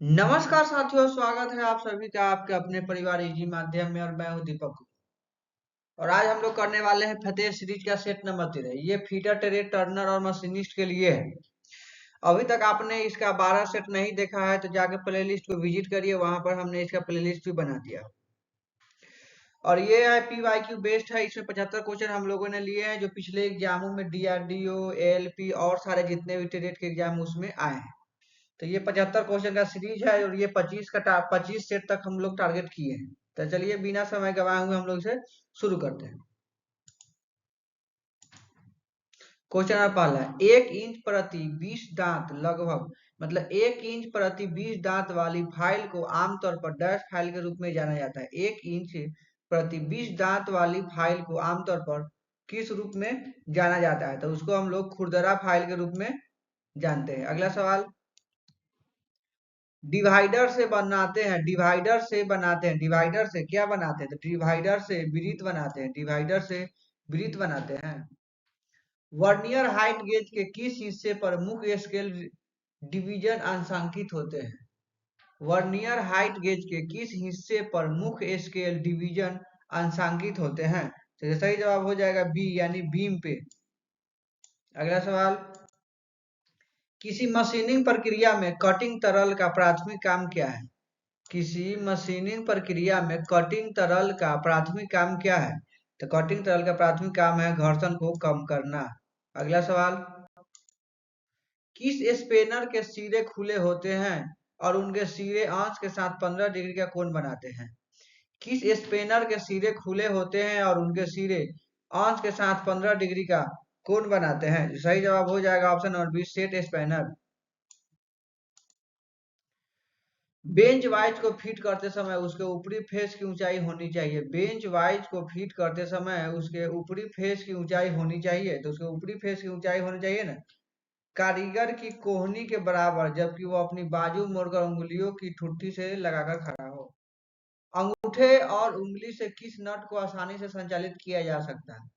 नमस्कार साथियों, स्वागत है आप सभी का आपके अपने परिवार इजी माध्यम में। और मैं हूं दीपक। और आज हम लोग करने वाले हैं फतेह सीरीज का सेट नंबर 13। ये फीडर, टेरे, टर्नर और मशीनिस्ट के लिए है। अभी तक आपने इसका 12 सेट नहीं देखा है तो जाके प्लेलिस्ट को विजिट करिए, वहां पर हमने इसका प्लेलिस्ट भी बना दिया। और ये है PYQ बेस्ड है। इसमें 75 क्वेश्चन हम लोगों ने लिए हैं जो पिछले एग्जामों में DRDO, ALP और सारे जितने भी टेरेट के एग्जाम उसमें आए हैं। तो ये 75 क्वेश्चन का सीरीज है और ये 25 सेट तक हम लोग टारगेट किए हैं। तो चलिए बिना समय गवाए हुए हम लोग इसे शुरू करते हैं। क्वेश्चन नंबर पहला, 1 इंच प्रति 20 दांत लगभग, मतलब 1 इंच प्रति 20 दांत वाली फाइल को आमतौर पर डैश फाइल के रूप में जाना जाता है। 1 इंच प्रति 20 दांत वाली फाइल को आमतौर पर किस रूप में जाना जाता है? तो उसको हम लोग खुरदरा फाइल के रूप में जानते हैं। अगला सवाल, डिवाइडर से बनाते हैं, डिवाइडर से क्या बनाते हैं? तो डिवाइडर से वृत्त बनाते हैं, डिवाइडर से वृत्त बनाते हैं। वर्नियर हाइट गेज के किस हिस्से पर मुख्य स्केल डिवीजन अंशांकित होते हैं? वर्नियर हाइट गेज के किस हिस्से पर मुख्य स्केल डिवीजन अंशांकित होते हैं? तो सही जवाब हो जाएगा बी, यानी बीम पे। अगला सवाल, किसी मशीनिंग प्रक्रिया में कटिंग तरल का प्राथमिक काम क्या है? किसी मशीनिंग प्रक्रिया में कटिंग तरल का प्राथमिक काम क्या है? तो कटिंग तरल का प्राथमिक काम है घर्षण को कम करना। अगला सवाल, किस स्पेनर के सिरे खुले होते हैं और उनके सिरे अंश के साथ 15 डिग्री का कोण बनाते हैं? किस स्पेनर के सिरे खुले होते हैं और उनके सिरे अंश के साथ 15 डिग्री का कोण बनाते हैं? सही जवाब हो जाएगा option number B, set spanner. Bench vice को फिट करते समय उसके ऊपरी फेस की ऊंचाई होनी चाहिए। बेंच वाइज को फिट करते समय उसके ऊपरी फेस की ऊंचाई होनी चाहिए। तो उसके ऊपरी फेस की ऊंचाई होनी चाहिए ना कारीगर की कोहनी के बराबर, जबकि वो अपनी बाजू मोड़कर उंगलियों की ठुड्डी से लगाकर खड़ा हो। अंगूठे और उंगली से किस नट को आसानी से संचालित किया जा सकता है?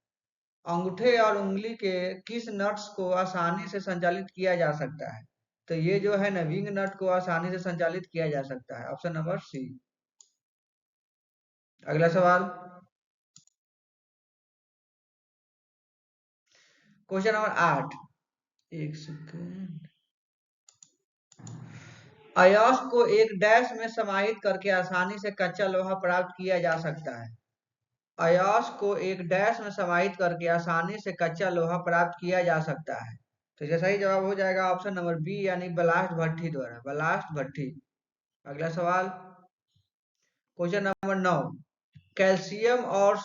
अंगूठे और उंगली के किस नट्स को आसानी से संचालित किया जा सकता है? तो ये जो है ना विंग नट को आसानी से संचालित किया जा सकता है, ऑप्शन नंबर सी। अगला सवाल, क्वेश्चन नंबर 8। एक सेकेंड। अयस्क को एक डैश में समाहित करके आसानी से कच्चा लोहा प्राप्त किया जा सकता है। अयस्क को एक डैश में समाहित करके आसानी से कच्चा लोहा प्राप्त किया जा सकता है। तो जैसा ही जवाब हो जाएगा ऑप्शन नंबर बी, यानी ब्लास्ट भट्ठी द्वारा, ब्लास्ट भट्ठी। अगला सवाल, क्वेश्चन नंबर 9। कैल्शियम और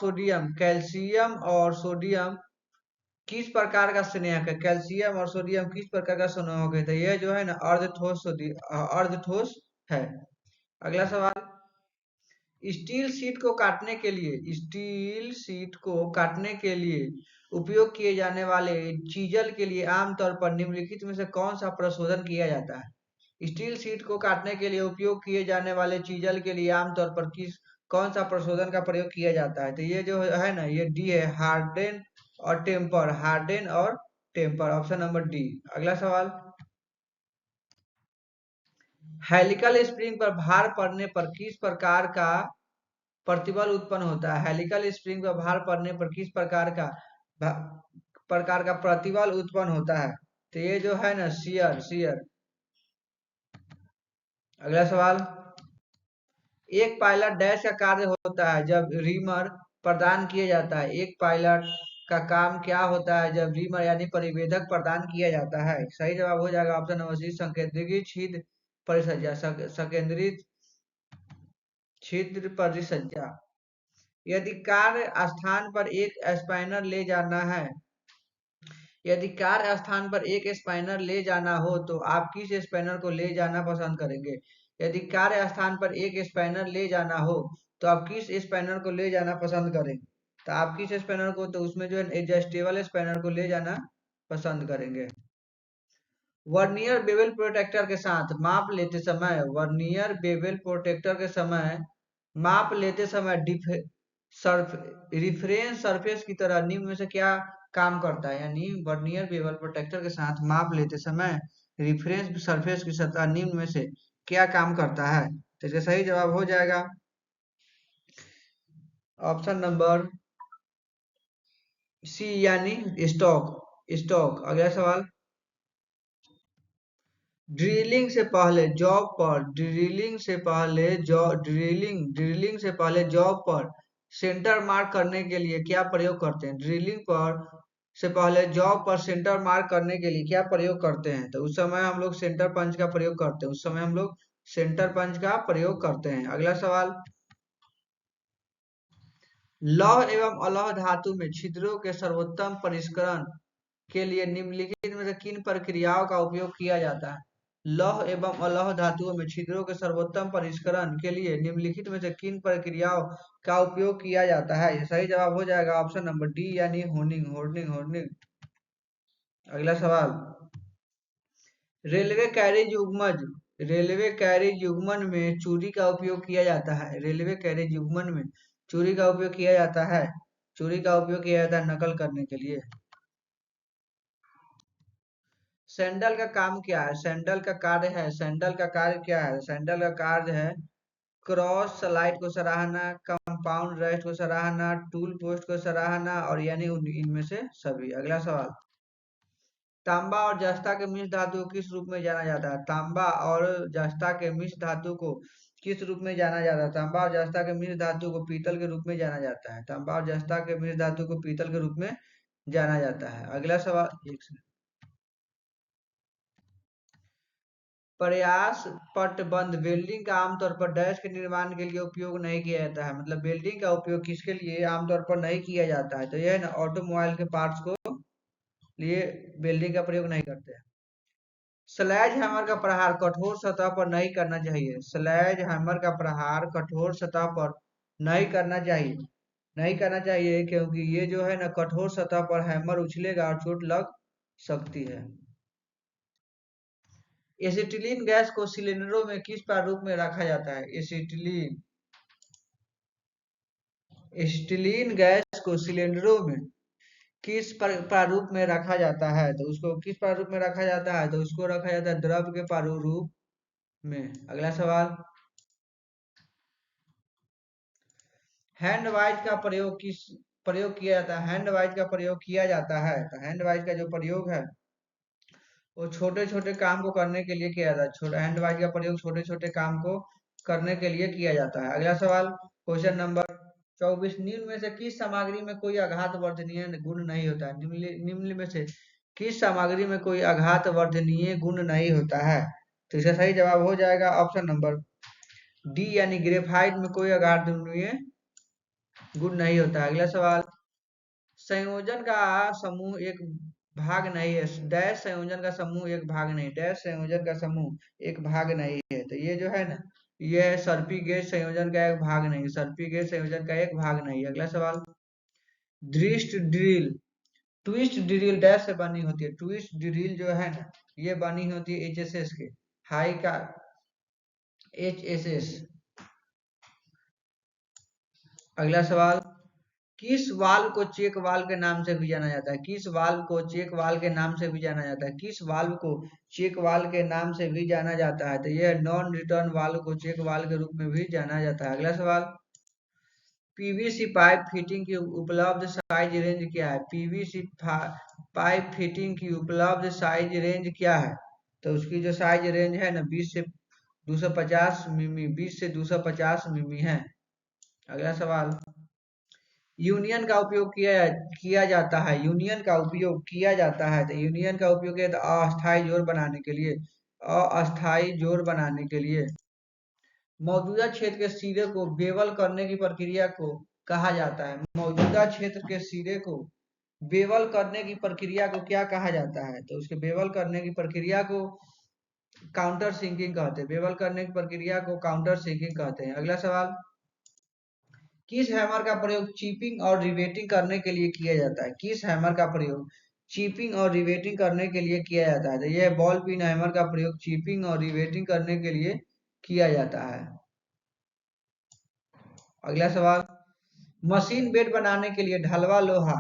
सोडियम किस प्रकार का संयुजक है? कैल्शियम और सोडियम किस प्रकार का संयुजक है? तो यह जो है ना अर्धठोस है। अगला सवाल, स्टील शीट को काटने के लिए उपयोग किए जाने वाले चीजल के लिए आमतौर पर निम्नलिखित में से कौन सा प्रशोधन किया जाता है? स्टील शीट को काटने के लिए उपयोग किए जाने वाले चीजल के लिए आमतौर पर कौन सा प्रशोधन का प्रयोग किया जाता है? तो ये जो है ना, ये डी है, हार्डेन और टेम्पर, ऑप्शन नंबर डी। अगला सवाल, हेलिकल स्प्रिंग पर भार पड़ने पर किस प्रकार का प्रतिबल उत्पन्न होता है? हेलिकल स्प्रिंग पर भार पड़ने पर किस प्रकार का प्रतिबल उत्पन्न होता है? तो ये जो है ना शियर। अगला सवाल, एक पायलट डैश का कार्य होता है जब रीमर प्रदान किया जाता है। एक पायलट का काम क्या होता है जब रीमर यानी परिवेदक प्रदान किया जाता है? सही जवाब हो जाएगा ऑप्शन नंबर सी, संकेंद्रित छिद्र परिसज्जा, संकेंद्रित छिद्र परिसज्जा। यदि कार्य स्थान पर एक स्पैनर ले जाना है यदि कार्य स्थान पर एक स्पैनर ले जाना हो तो आप किस स्पैनर को ले जाना पसंद करेंगे? यदि कार्य स्थान पर एक स्पैनर ले जाना हो तो आप किस स्पैनर को ले जाना पसंद करेंगे? तो आप किस स्पैनर को, तो उसमें जो है एडजस्टेबल स्पैनर को ले जाना पसंद करेंगे। वर्नियर बेवल प्रोटेक्टर के साथ माप लेते समय, वर्नियर बेवल प्रोटेक्टर के समय माप लेते समय रिफरेंस सरफेस की तरह निम्न में से क्या काम करता है? यानी वर्नियर बेवल प्रोटेक्टर के साथ माप लेते समय रिफरेंस सरफेस की सतह निम्न में से क्या काम करता है? तो इसका सही जवाब हो जाएगा ऑप्शन नंबर सी, यानी स्टॉक। स्टॉक। अगला सवाल, ड्रिलिंग से पहले जॉब पर ड्रिलिंग से पहले जॉब पर सेंटर मार्क करने के लिए क्या प्रयोग करते हैं? ड्रिलिंग पर से पहले जॉब पर सेंटर मार्क करने के लिए क्या प्रयोग करते हैं? तो उस समय हम लोग सेंटर पंच का प्रयोग करते हैं। उस समय हम लोग सेंटर पंच का प्रयोग करते हैं। अगला सवाल, लौह एवं अलौह धातु में छिद्रों के सर्वोत्तम परिष्करण के लिए निम्नलिखित में से किन प्रक्रियाओं का उपयोग किया जाता है? लौह एवं अलौह धातुओं में छिद्रों के सर्वोत्तम परिष्करण के लिए निम्नलिखित में से किन प्रक्रियाओं का उपयोग किया जाता है? ये सही जवाब हो जाएगा ऑप्शन नंबर डी, यानी होर्निंग। अगला सवाल, रेलवे कैरिज युग्मज रेलवे कैरिज युग्मन में चूड़ी का उपयोग किया जाता है। रेलवे कैरिज युग्मन में चूड़ी का उपयोग किया जाता है। चूड़ी का उपयोग किया जाता है नकल करने के लिए। सैंडल का काम क्या है? सैंडल का कार्य क्या है? सैंडल का कार्य है क्रॉस स्लाइड को सराहना, कंपाउंड रेस्ट को सराहना, टूल पोस्ट को सराहना, और यानी इनमें से सभी। अगला सवाल, तांबा और जस्ता के मिश्र धातु को किस रूप में जाना जाता है? तांबा और जस्ता के मिश्र धातु को किस रूप में जाना जाता है? तांबा और जस्ता के मिश्र धातु को पीतल के रूप में जाना जाता है। तांबा और जस्ता के मिश्र धातु को पीतल के रूप में जाना जाता है। अगला सवाल, एक सेकंड। प्रयास पटबंध वेल्डिंग का आमतौर पर डैश के निर्माण के लिए उपयोग नहीं किया जाता है। मतलब वेल्डिंग का उपयोग किसके लिए आमतौर पर नहीं किया जाता है? तो यह है ना, ऑटोमोबाइल के पार्ट्स को लिए वेल्डिंग का प्रयोग नहीं करते हैं। स्लेज हैमर का प्रहार कठोर सतह पर नहीं करना चाहिए। स्लेज हैमर का प्रहार कठोर सतह पर नहीं करना चाहिए। नहीं करना चाहिए क्योंकि ये जो है ना, कठोर सतह पर हैमर उछलेगा और चोट लग सकती है। एसिटिलीन गैस को सिलेंडरों में किस प्रारूप में रखा जाता है? एसिटिलीन गैस को सिलेंडरों में किस प्रारूप में रखा जाता है? तो उसको किस प्रारूप में रखा जाता है? तो उसको रखा जाता है द्रव के प्रारूप में। अगला सवाल, हैंड वाइज का प्रयोग किया जाता है? हैंड वाइज का प्रयोग किया जाता है। तो हैंड वाइज का जो प्रयोग है वो छोटे छोटे काम को करने के लिए किया जाता है। छोटा हैंड वाइज का प्रयोग छोटे छोटे काम को करने के लिए किया जाता है। अगला सवाल, क्वेश्चन नंबर 24, निम्न में से किस सामग्री में कोई आघात वर्धनीय गुण नहीं होता है? निम्न में से किस सामग्री में कोई आघात वर्धनीय गुण नहीं होता है? तो इसका सही जवाब हो जाएगा ऑप्शन नंबर डी, यानी ग्रेफाइट में कोई आघात वर्धनीय गुण नहीं होता है। अगला सवाल, संयोजन का समूह एक भाग नहीं है। डैश संयोजन का समूह एक भाग नहीं। डैश संयोजन का समूह एक भाग नहीं है। तो ये जो है ना, ये सर्पी गेज संयोजन का एक भाग नहीं। सर्पी गेज संयोजन का एक भाग नहीं। अगला सवाल, दृष्ट ड्रिल ट्विस्ट ड्रिल डैश से बनी होती है। ट्विस्ट ड्रिल जो है ना, ये बनी होती है एचएसएस के, हाई का एचएसएस। अगला सवाल, किस वाल्व को चेक वाल्व के नाम से भी जाना जाता है? किस वाल्व को चेक वाल्व के नाम से भी जाना जाता है? किस वाल्व को चेक वाल्व के नाम से भी जाना जाता है? तो यह नॉन रिटर्न वाल्व को चेक वाल्व के रूप में भी जाना जाता है। अगला सवाल, पीवीसी पाइप फिटिंग की उपलब्ध साइज रेंज क्या है? पीवीसी पाइप फिटिंग की उपलब्ध साइज रेंज क्या है? तो उसकी जो साइज रेंज है ना, 20 से 250 मिमी, 20 से 250 मिमी है। अगला सवाल, यूनियन का उपयोग किया जाता है। यूनियन का उपयोग किया जाता है। तो यूनियन का उपयोग किया जाता है अस्थायी जोड़ बनाने के लिए। अस्थायी जोड़ बनाने के लिए। मौजूदा क्षेत्र के सिरे को बेवल करने की प्रक्रिया को कहा जाता है। मौजूदा क्षेत्र के सिरे को बेवल करने की प्रक्रिया को क्या कहा जाता है? तो उसके बेवल करने की प्रक्रिया को काउंटर सिंकिंग कहते हैं। बेवल करने की प्रक्रिया को काउंटर सिंकिंग कहते हैं। अगला सवाल, किस हैमर का प्रयोग चिपिंग और रिवेटिंग करने के लिए किया जाता है? किस हैमर का प्रयोग चिपिंग और रिवेटिंग करने के लिए किया जाता है? तो यह बॉल पिन हैमर का प्रयोग चिपिंग और रिवेटिंग करने के लिए किया जाता है। अगला सवाल, मशीन बेड बनाने के लिए ढलवा लोहा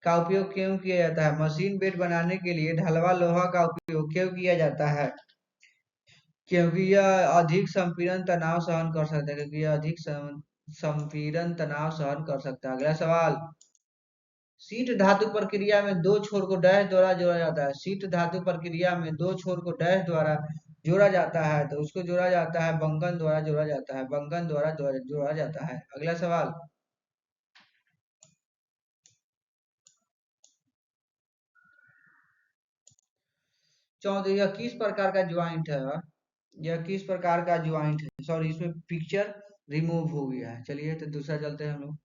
का उपयोग क्यों किया जाता है? मशीन बेड बनाने के लिए ढलवा लोहा का उपयोग क्यों किया जाता है? क्योंकि यह अधिक संपीड़न तनाव सहन कर सकता है, क्योंकि यह अधिक संपीड़न तनाव सहन कर सकता है। अगला सवाल, शीट धातु प्रक्रिया में दो छोर को डैश द्वारा जोड़ा जाता है। शीट धातु प्रक्रिया में दो छोर को डैश द्वारा जोड़ा जाता है, तो उसको जोड़ा जाता है बंधन द्वारा जोड़ा जाता है, बंधन द्वारा जोड़ा जाता है। अगला सवाल, 14, यह किस प्रकार का ज्वाइंट है? यह किस प्रकार का ज्वाइंट है? सॉरी, इसमें पिक्चर रिमूव हो गया है। चलिए तो दूसरा चलते हैं हम लोग।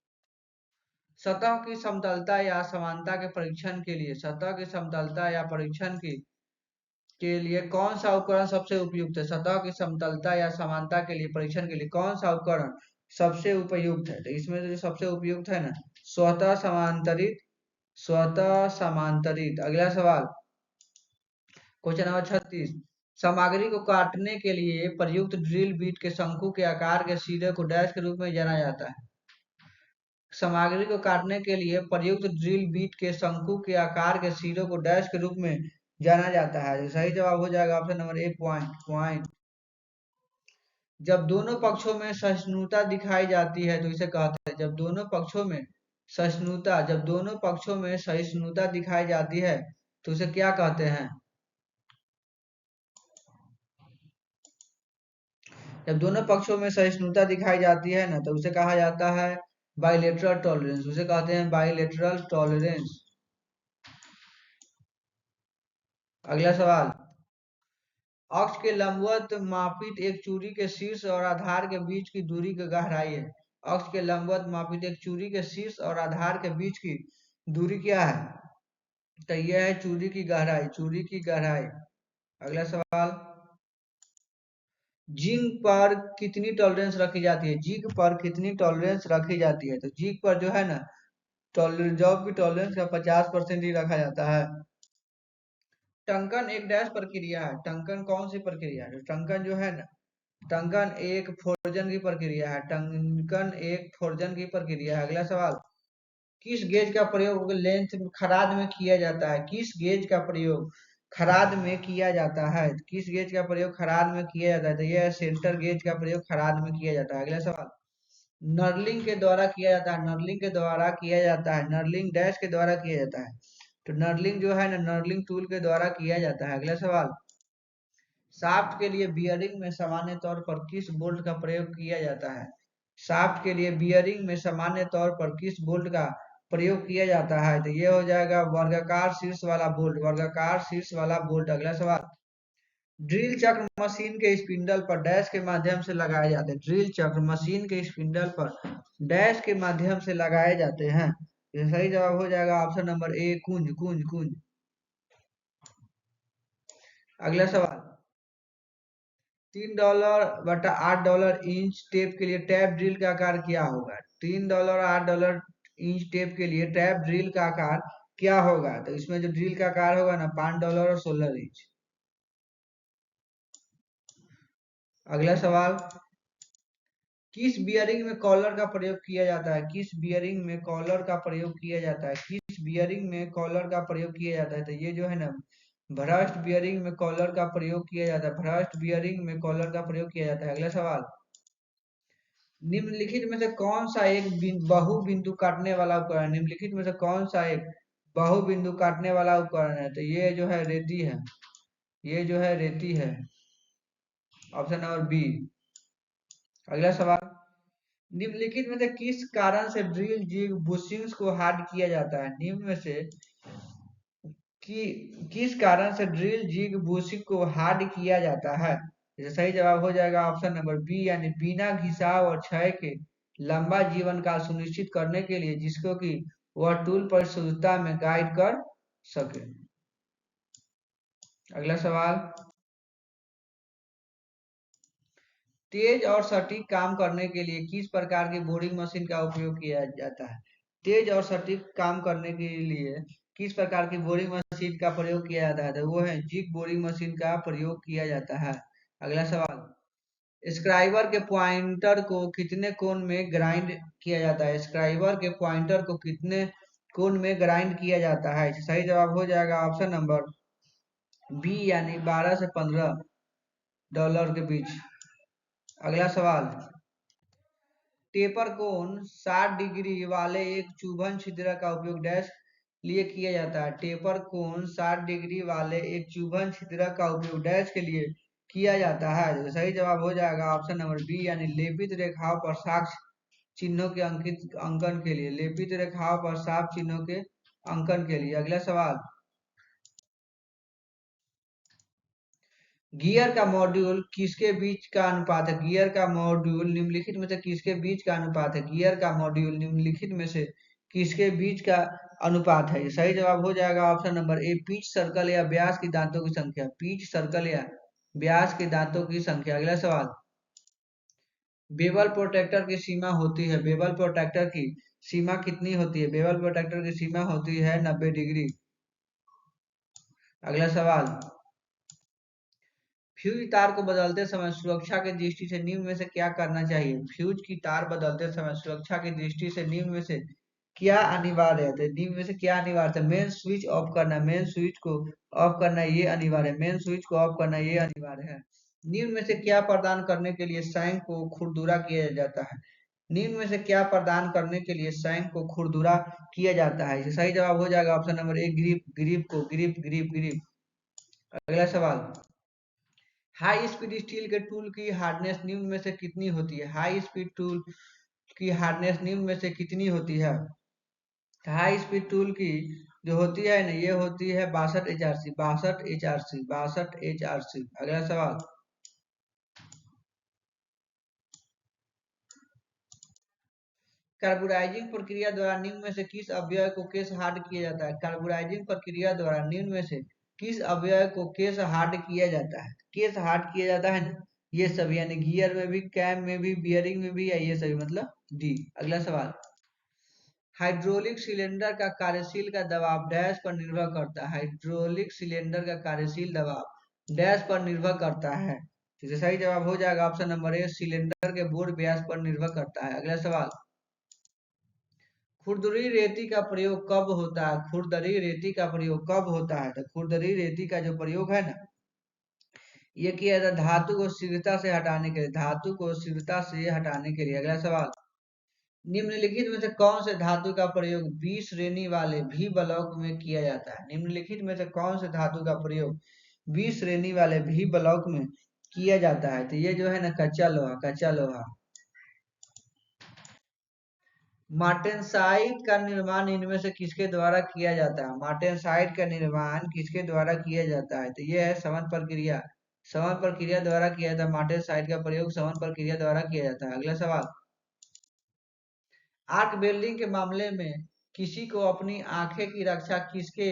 सतह की समतलता या समानता के परीक्षण के लिए, सतह की समतलता या परीक्षण के लिए कौन सा उपकरण सबसे उपयुक्त है? सतह की समतलता या समानता के लिए परीक्षण के लिए कौन सा उपकरण सबसे उपयुक्त है? तो इसमें जो सबसे उपयुक्त है ना, स्वतः समांतरित, स्वतः समांतरित। अगला सवाल, क्वेश्चन नंबर 36, सामग्री को काटने के लिए प्रयुक्त ड्रिल बीट के शंकु के आकार के सिरे को डैश के रूप में जाना जाता है। सामग्री को काटने के लिए प्रयुक्त ड्रिल बीट के शंकु के आकार के सिरों को डैश के रूप में जाना जाता है। तो सही जवाब हो जाएगा option number A, point. Point. जब दोनों पक्षों में सहिष्णुता दिखाई जाती है तो इसे कहते हैं, जब दोनों पक्षों में सहिष्णुता, जब दोनों पक्षों में सहिष्णुता दिखाई जाती है तो उसे क्या कहते हैं? जब दोनों पक्षों में सहिष्णुता दिखाई जाती है ना, तो उसे कहा जाता है बाइलेटरल टॉलरेंस, उसे कहते हैं बाइलेटरल टॉलरेंस। अगला सवाल, अक्ष के लंबवत मापित एक चूड़ी के शीर्ष और आधार के बीच की दूरी की गहराई है। अक्ष के लंबवत मापित एक चूड़ी के शीर्ष और आधार के बीच की दूरी क्या है? तो यह है चूड़ी की गहराई, चूड़ी की गहराई। अगला सवाल, जिंक पर कितनी टॉलरेंस रखी जाती है? जिंक पर कितनी टॉलरेंस रखी जाती है? तो जिंक पर जो है ना, टॉलरेंस, जॉब की टॉलरेंस का 50% ही रखा जाता है। टंकन एक डैश प्रक्रिया है। टंकन कौन सी प्रक्रिया है? टंकन जो है ना, टंकन एक फोर्जन की प्रक्रिया है। टंकन एक फोर्जन की प्रक्रिया है। अगला सवाल, किस गेज का प्रयोग लेंथ खराद में किया जाता है? किस गेज का प्रयोग खराद में किया जाता है? किस गेज का प्रयोग खराद में किया जाता है? तो यह सेंटर गेज का प्रयोग खराद में किया जाता है। अगला सवाल, नर्लिंग के द्वारा किया जाता है। नर्लिंग के द्वारा किया जाता है। नर्लिंग डैश के द्वारा किया जाता है। तो नर्लिंग जो है ना, नर्लिंग टूल के द्वारा किया जाता है। अगला सवाल, शाफ्ट के लिए बियरिंग में सामान्य तौर पर किस बोल्ट का प्रयोग किया जाता है? शाफ्ट के लिए बियरिंग में सामान्य तौर पर किस बोल्ट का प्रयोग किया जाता है? तो ये हो जाएगा वर्गाकार शीर्ष वाला बोल्ट, वर्गाकार शीर्ष वाला बोल्ट। अगला सवाल, ड्रिल चक्र मशीन के स्पिंडल पर डैश के माध्यम से लगाए जाते हैं। ड्रिल चक्र मशीन के स्पिंडल पर डैश के माध्यम से लगाए जाते हैं। ये सही जवाब हो जाएगा ऑप्शन नंबर ए, कुंज, कुंज, कुंज। अगला सवाल, $3 बटा $8 इंच टेप के लिए टैप ड्रिल का आकार क्या होगा? $3 $8 इंच टेप के लिए टैप ड्रिल का आकार क्या होगा? तो इसमें जो ड्रिल का आकार होगा ना, $5 और 16 इंच। अगला सवाल, किस बियरिंग में कॉलर का प्रयोग किया जाता है? किस बियरिंग में कॉलर का प्रयोग किया जाता है? किस बियरिंग में कॉलर का प्रयोग किया जाता है? तो ये जो है ना, भ्रष्ट बियरिंग में कॉलर का प्रयोग किया जाता है। भ्रष्ट बियरिंग में कॉलर का प्रयोग किया जाता है। अगला सवाल, निम्नलिखित में से कौन सा एक बहु बिंदु काटने वाला उपकरण है? निम्नलिखित में से कौन सा एक बहु बिंदु काटने वाला उपकरण है? तो ये जो है रेती है, ये जो है रेती है। Option number B. अगला सवाल, निम्नलिखित में से किस कारण से ड्रिल जिग बुशिंग्स को हार्ड किया जाता है? निम्न में से कि किस कारण से ड्रिल जिग बुशिंग को हार्ड किया जाता है? इसका सही जवाब हो जाएगा ऑप्शन नंबर बी, यानी बिना घिसाव और क्षय के लंबा जीवन काल सुनिश्चित करने के लिए, जिसको कि वह टूल पर शुद्धता में गाइड कर सके। अगला सवाल, तेज और सटीक काम करने के लिए किस प्रकार की बोरिंग मशीन का उपयोग किया जाता है? तेज और सटीक काम करने के लिए किस प्रकार की बोरिंग मशीन का प्रयोग किया जाता है? तो वो है जिग बोरिंग मशीन का प्रयोग किया जाता है। अगला सवाल, स्क्राइबर के पॉइंटर को कितने कोण में ग्राइंड किया जाता है? स्क्राइबर के पॉइंटर को कितने कोण में ग्राइंड किया जाता है? सही जवाब हो जाएगा ऑप्शन नंबर बी, यानी 12 से 15। डॉलर के बीच। अगला सवाल, टेपर कोण 60 डिग्री वाले एक चुंबन छिद्र का उपयोग डैश लिए किया जाता है। टेपर कोण 60 डिग्री वाले एक चुंबन छिद्र का उपयोग डैश के लिए किया जाता है। तो सही जवाब हो जाएगा ऑप्शन नंबर बी, यानी लेपित रेखाओं पर साक्ष्य चिन्हों के अंकन के लिए। लेपित रेखाओं पर साफ चिन्हों के अंकन के लिए। अगला सवाल, गियर का मॉड्यूल किसके बीच का अनुपात है। गियर का मॉड्यूल निम्नलिखित में से किसके बीच का अनुपात है। गियर का मॉड्यूल निम्नलिखित में से किसके बीच का अनुपात है। सही जवाब हो जाएगा option number A, pitch circle या व्यास की दांतों की संख्या। पिच सर्कल या व्यास के दांतों की संख्या। अगला सवाल, बेवल प्रोटेक्टर की सीमा होती है। बेवल प्रोटेक्टर की सीमा कितनी होती है। बेवल प्रोटेक्टर की सीमा होती है 90 डिग्री। अगला सवाल, फ्यूज तार को बदलते समय सुरक्षा की दृष्टि से निम्न में से क्या करना चाहिए। फ्यूज की तार बदलते समय सुरक्षा की दृष्टि से निम्न में से क्या अनिवार्य है। तो निम्न में से क्या अनिवार्य है। मेन स्विच ऑफ करना, मेन स्विच को ऑफ करना ये अनिवार्य है। मेन स्विच को ऑफ करना ये अनिवार्य है। निम्न में से क्या प्रदान करने के लिए सैंक को खुरदुरा किया जाता है। निम्न में से क्या प्रदान करने के लिए सैंक को खुरदुरा किया जाता है। सही जवाब हो जाएगा option number A, grip. Grip को ग्रिप। अगला सवाल, हाई स्पीड स्टील के टूल की हार्डनेस निम्न में से कितनी होती है। हाई स्पीड टूल की हार्डनेस निम्न में से कितनी होती है। हाई स्पीड टूल की जो होती है ना, ये होती है 62 HRC। 62 HRC। अगला सवाल, कार्बोराइजिंग प्रक्रिया द्वारा निम्न में से किस अवयव को केस हार्ड किया जाता है। कार्बोराइजिंग प्रक्रिया द्वारा निम्न में से किस अवयव को केस हार्ड किया जाता है। केस हार्ड किया जाता है ना, ये सब, यानी गियर में भी, कैम में भी, बियरिंग में भी, या ये सभी, मतलब डी। अगला सवाल, हाइड्रोलिक सिलेंडर का कार्यशील का दबाव डैश पर निर्भर करता है। हाइड्रोलिक सिलेंडर का कार्यशील दबाव डैश पर निर्भर करता है। तो सही जवाब हो जाएगा ऑप्शन नंबर ए, सिलेंडर के बोर व्यास पर निर्भर करता है। अगला सवाल, खुरदरी रेती का प्रयोग कब होता है। खुरदरी रेती का प्रयोग कब होता है। तो खुरदरी रेती का जो प्रयोग है ना, ये किया जाता है धातु को शीघ्रता से हटाने के लिए। धातु को शीघ्रता से हटाने के लिए। अगला सवाल, निम्नलिखित में से कौन से धातु का प्रयोग 20 श्रेणी वाले भी ब्लॉक में किया जाता है। निम्नलिखित में से कौन से धातु का प्रयोग 20 श्रेणी वाले भी ब्लॉक में किया जाता है। तो ये जो है ना, कच्चा लोहा। कच्चा लोहा। मार्टेनसाइट का निर्माण इनमें से किसके द्वारा किया जाता है। मार्टेनसाइट का निर्माण किसके द्वारा किया जाता है। तो यह है समन प्रक्रिया। समन प्रक्रिया द्वारा किया जाता है। मार्टेनसाइट का प्रयोग समन प्रक्रिया द्वारा किया जाता है। अगला सवाल, आर्क वेल्डिंग के मामले में किसी को अपनी आंखें की रक्षा किसके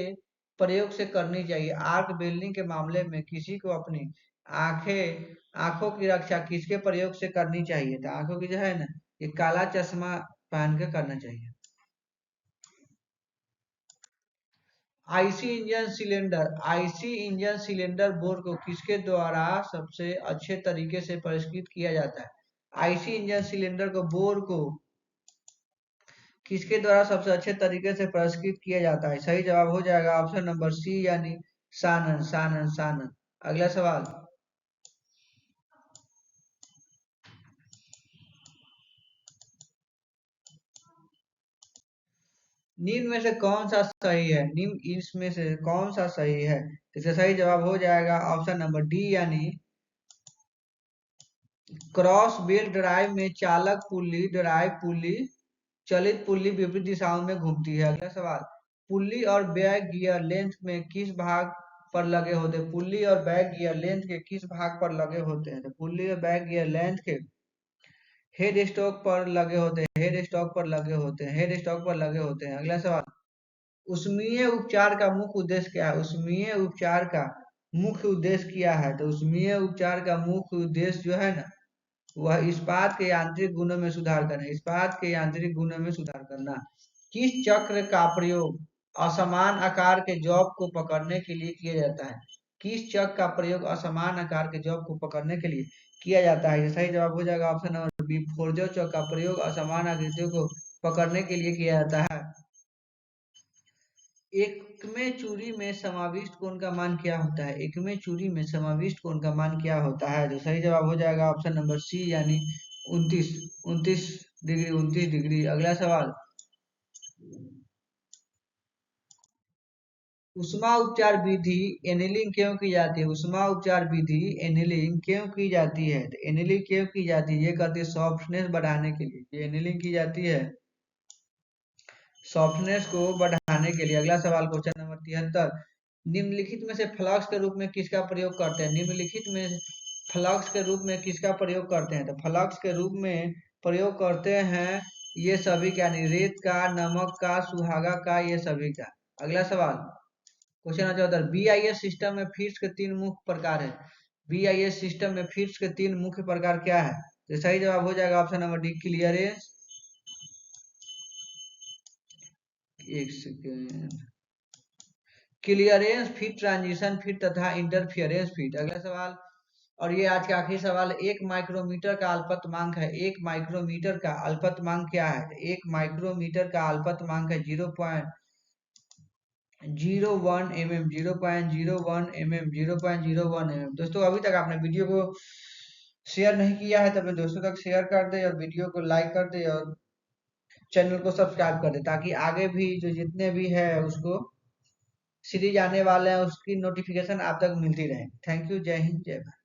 प्रयोग से करनी चाहिए। आर्क वेल्डिंग के मामले में किसी को अपनी आंखों की रक्षा किसके प्रयोग से करनी चाहिए। तो आंखों की जो है ना, ये काला चश्मा पहन के करना चाहिए। आईसी इंजन सिलेंडर बोर को किसके द्वारा सबसे अच्छे तरीके से परिष्कृत किया जाता है। आईसी इंजन सिलेंडर को बोर को किसके द्वारा सबसे अच्छे तरीके से परिष्कृत किया जाता है। सही जवाब हो जाएगा ऑप्शन नंबर सी, यानी सानन। सानन। अगला सवाल, निम्न में से कौन सा सही है। निम्न इसमें से कौन सा सही है। इसका सही जवाब हो जाएगा ऑप्शन नंबर डी, यानी क्रॉस बेल ड्राइव में चालक पुल्ली चलित पुल्ली विपरीत दिशाओं में घूमती है। अगला सवाल, पुल्ली और बैक गियर लेंथ में किस भाग पर लगे होते हैं। पुल्ली और बैक गियर लेंथ के किस भाग पर लगे होते हैं। तो पुल्ली और बैक गियर लेंथ के हेड स्टॉक पर लगे होते हैं। हेड स्टॉक पर लगे होते हैं। हेड स्टॉक पर लगे होते हैं। अगला सवाल, उष्मीय उपचार का मुख्य उद्देश्य क्या है। उष्मीय उपचार का मुख्य उद्देश्य क्या है। तो उष्मीय उपचार का मुख्य उद्देश्य जो है ना, वह इस्पात के यांत्रिक गुणों में सुधार करना। इस्पात के यांत्रिक गुणों में सुधार करना। किस चक्र का प्रयोग असमान आकार के जॉब को पकड़ने के लिए किया जाता है। किस चक्र का प्रयोग असमान आकार के जॉब को पकड़ने के लिए किया जाता है। सही जवाब हो जाएगा ऑप्शन नंबर बी, फोरजो चक्र का प्रयोग असमान आकृतियों को पकड़ने के लिए किया जाता है। एकमें चूड़ी में समाविष्ट कोण का मान क्या होता है? एकमें चूड़ी में समाविष्ट कोण का मान क्या होता है? तो सही जवाब हो जाएगा ऑप्शन नंबर सी, यानी 29 29 डिग्री 29 डिग्री। अगला सवाल, उष्मा उपचार विधि एनीलिंग क्यों की जाती है? उष्मा उपचार विधि एनीलिंग क्यों की जाती है? तो एनीलिंग क्यों की जाती है? ये कहती है सॉफ्टनेस बढ़ाने के लिए ये एनीलिंग की जाती है, सॉफ्टनेस को बढ़ाने के लिए। अगला सवाल क्वेश्चन नंबर 73, निम्नलिखित में से फ्लक्स के रूप में किसका प्रयोग करते हैं? निम्नलिखित में फ्लक्स के रूप में किसका प्रयोग करते हैं? तो फ्लक्स के रूप में प्रयोग करते हैं ये सभी का, यानी रेत का, नमक का, सुहागा का, ये सभी का। अगला सवाल क्वेश्चन नंबर 74, बीआईएस सिस्टम में फीड्स के तीन मुख्य प्रकार है। बीआईएस सिस्टम में फीड्स के तीन मुख्य प्रकार क्या है? तो सही जवाब हो जाएगा ऑप्शन नंबर डी, क्लियरेंस, एक second, clearance fit, transition fit तथा इंटरफियरेंस फिट। अगला सवाल, और ये आज का आखिरी सवाल, एक माइक्रोमीटर का अल्पतमांक है, एक माइक्रोमीटर का अल्पतमांक क्या है? एक माइक्रोमीटर का अल्पतमांक है 0.01 mm, 0.01 mm, 0.01 mm। दोस्तों अभी तक आपने वीडियो को शेयर नहीं किया है तो अपने दोस्तों तक शेयर कर दे और वीडियो को लाइक कर दे और चैनल को सब्सक्राइब कर दे, ताकि आगे भी जो जितने भी है उसको सीरीज आने वाले हैं उसकी नोटिफिकेशन आप तक मिलती रहे। थैंक यू, जय हिंद, जय भारत।